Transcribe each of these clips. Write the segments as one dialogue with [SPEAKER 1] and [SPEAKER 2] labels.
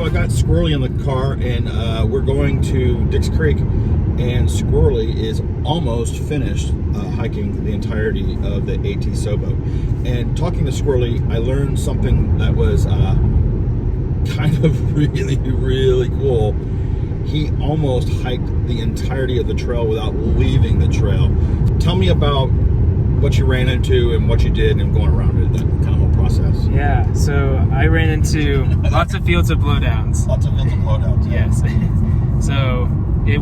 [SPEAKER 1] I got Squirrly in the car, and we're going to Dix Creek, and Squirrely is almost finished hiking the entirety of the AT SOBO. And talking to Squirrely, I learned something that was kind of really cool. He almost hiked the entirety of the trail without leaving the trail. Tell me about what you ran into and what you did and going around it, that kind of whole process.
[SPEAKER 2] Yeah, so I ran into lots of fields of blowdowns.
[SPEAKER 1] Lots of fields of blowdowns. Yeah.
[SPEAKER 2] Yes. So it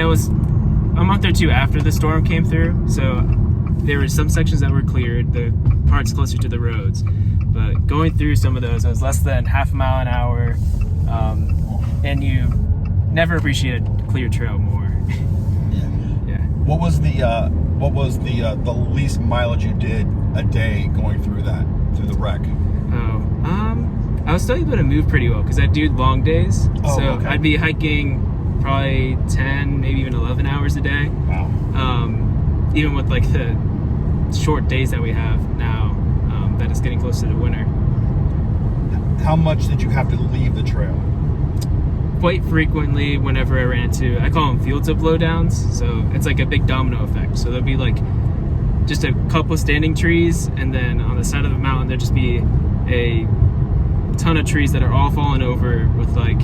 [SPEAKER 2] was a month or two after the storm came through. So there were some sections that were cleared, the parts closer to the roads. But going through some of those, it was less than half a mile an hour. And you never appreciate a clear trail more. Yeah.
[SPEAKER 1] What was the least mileage you did a day going through the wreck?
[SPEAKER 2] I was still able to move pretty well because I do long days.
[SPEAKER 1] Oh,
[SPEAKER 2] so
[SPEAKER 1] okay.
[SPEAKER 2] I'd be hiking probably 10, maybe even 11 hours a day.
[SPEAKER 1] Wow.
[SPEAKER 2] Even with like the short days that we have now, that it's getting closer to winter.
[SPEAKER 1] How much did you have to leave the trail?
[SPEAKER 2] Quite frequently whenever I ran into, I call them fields of blowdowns, so it's like a big domino effect. So there'll be like just a couple standing trees, and then on the side of the mountain there'll just be a ton of trees that are all falling over with like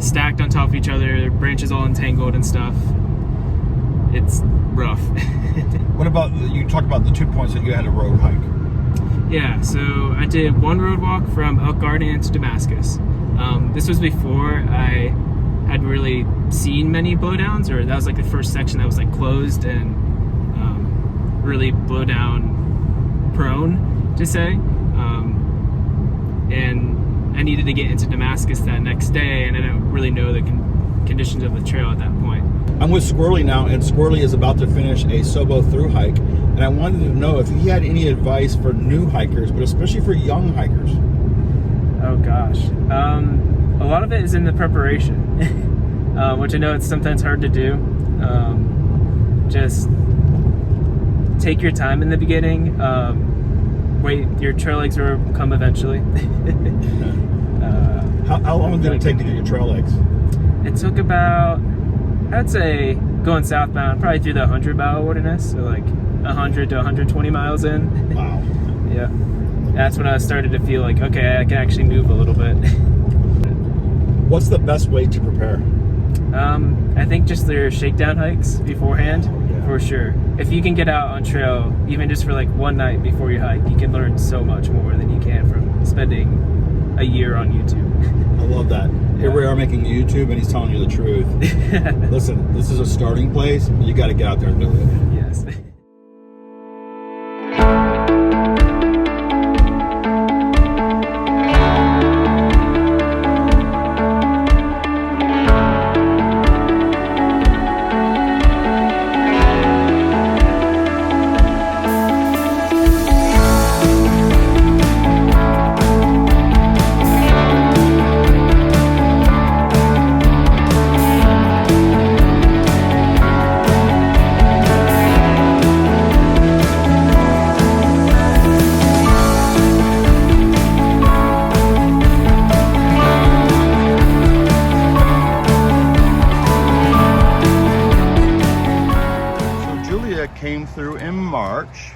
[SPEAKER 2] stacked on top of each other, branches all entangled and stuff. It's rough.
[SPEAKER 1] What about, you talked about the 2 points that you had to road hike?
[SPEAKER 2] Yeah, so I did one road walk from Elk Garden to Damascus. This was before I had really seen many blowdowns, or that was like the first section that was like closed and really blowdown prone, to say. And I needed to get into Damascus that next day, and I didn't really know the conditions of the trail at that point.
[SPEAKER 1] I'm with Squirrely now, and Squirrely is about to finish a SOBO thru hike, and I wanted to know if he had any advice for new hikers, but especially for young hikers.
[SPEAKER 2] Oh gosh, a lot of it is in the preparation, which I know it's sometimes hard to do. Just take your time in the beginning. Wait, your trail legs will come eventually.
[SPEAKER 1] How long did it take to get your trail legs?
[SPEAKER 2] It took about, I'd say, going southbound, probably through the 100-mile wilderness, so like 100 to 120 miles in.
[SPEAKER 1] Wow.
[SPEAKER 2] Yeah. That's when I started to feel like, okay, I can actually move a little bit.
[SPEAKER 1] What's the best way to prepare?
[SPEAKER 2] I think just their shakedown hikes beforehand, for sure. If you can get out on trail, even just for like one night before you hike, you can learn so much more than you can from spending a year on YouTube.
[SPEAKER 1] I love that. Here we are making YouTube, and he's telling you the truth. Listen, this is a starting place. You got to get out there and do it.
[SPEAKER 2] Yes.
[SPEAKER 1] Came through in March,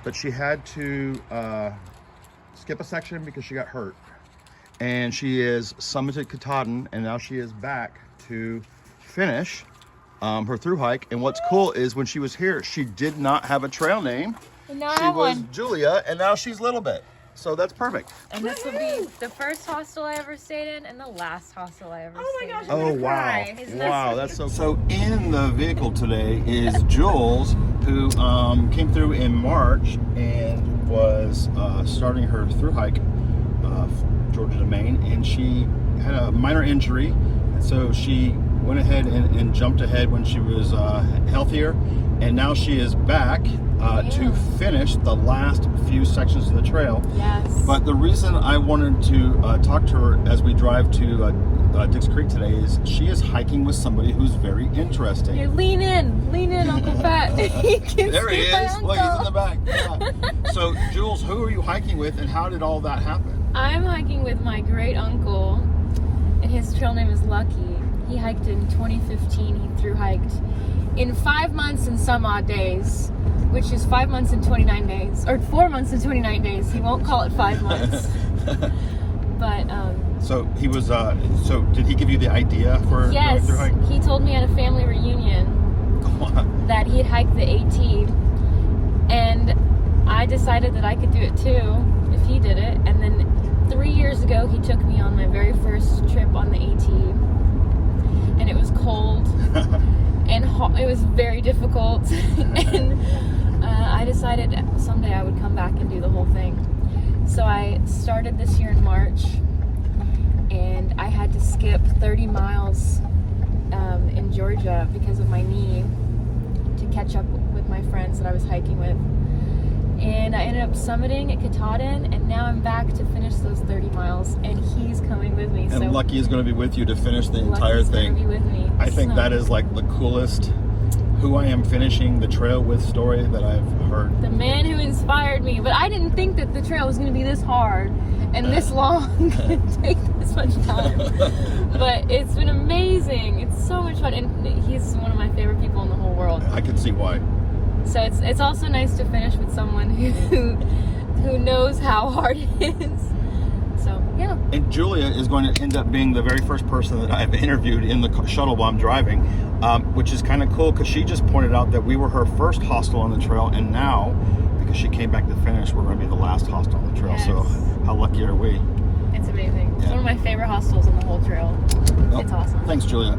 [SPEAKER 1] but she had to skip a section because she got hurt, and she is summited Katahdin, and now she is back to finish her thru hike. And what's cool is when she was here, she did not have a trail name.
[SPEAKER 3] And now
[SPEAKER 1] she
[SPEAKER 3] I have
[SPEAKER 1] was
[SPEAKER 3] one.
[SPEAKER 1] Julia, and now she's Little Bit. So that's perfect.
[SPEAKER 3] And this will be the first hostel I ever stayed in and the last hostel I ever stayed in.
[SPEAKER 1] Oh wow!
[SPEAKER 3] Isn't
[SPEAKER 1] Wow,
[SPEAKER 3] that
[SPEAKER 1] that's so. So in the vehicle today is Jules, who came through in March and was starting her thru hike, Georgia to Maine, and she had a minor injury, and so she went ahead and jumped ahead when she was healthier, and now she is back to finish the last few sections of the trail.
[SPEAKER 3] Yes.
[SPEAKER 1] But the reason I wanted to talk to her as we drive to Dix Creek today is she is hiking with somebody who's very interesting.
[SPEAKER 3] Here, lean in, Uncle Pat.
[SPEAKER 1] There he is. Look, he's in the back. Yeah. So, Jules, who are you hiking with, and how did all that happen?
[SPEAKER 3] I'm hiking with my great uncle, and his trail name is Lucky. He hiked in 2015. He thru-hiked in 5 months and some odd days, which is 5 months and 29 days, or 4 months and 29 days. He won't call it 5 months. But
[SPEAKER 1] so he was. So did he give you the idea for
[SPEAKER 3] yes,
[SPEAKER 1] going thru-hike?
[SPEAKER 3] he told me at a family reunion that he had hiked the AT, and I decided that I could do it too if he did it. And then 3 years ago, he took me on my very first trip on the AT, and it was cold and it was very difficult. And I decided someday I would come back and do the whole thing. So I started this year in March, and I had to skip 30 miles in Georgia because of my knee to catch up with my friends that I was hiking with. And I ended up summiting at Katahdin, and now I'm back to finish those 30 miles, and he's coming with me.
[SPEAKER 1] And Lucky is going to be with you to finish the entire thing.
[SPEAKER 3] Lucky's gonna be with me.
[SPEAKER 1] I think that is like the coolest who I am finishing the trail with story that I've heard.
[SPEAKER 3] The man who inspired me. But I didn't think that the trail was going to be this hard and this long and take this much time. But it's been amazing. It's so much fun, and he's one of my favorite people in the whole world.
[SPEAKER 1] I can see why.
[SPEAKER 3] So it's also nice to finish with someone who knows how hard it is. So yeah.
[SPEAKER 1] And Julia is going to end up being the very first person that I've interviewed in the shuttle while I'm driving, which is kind of cool because she just pointed out that we were her first hostel on the trail, and now, because she came back to finish, we're going to be the last hostel on the trail.
[SPEAKER 3] Yes.
[SPEAKER 1] So how lucky are we?
[SPEAKER 3] It's amazing. It's one of my favorite hostels on the whole trail.
[SPEAKER 1] Well,
[SPEAKER 3] it's awesome.
[SPEAKER 1] Thanks, Julia.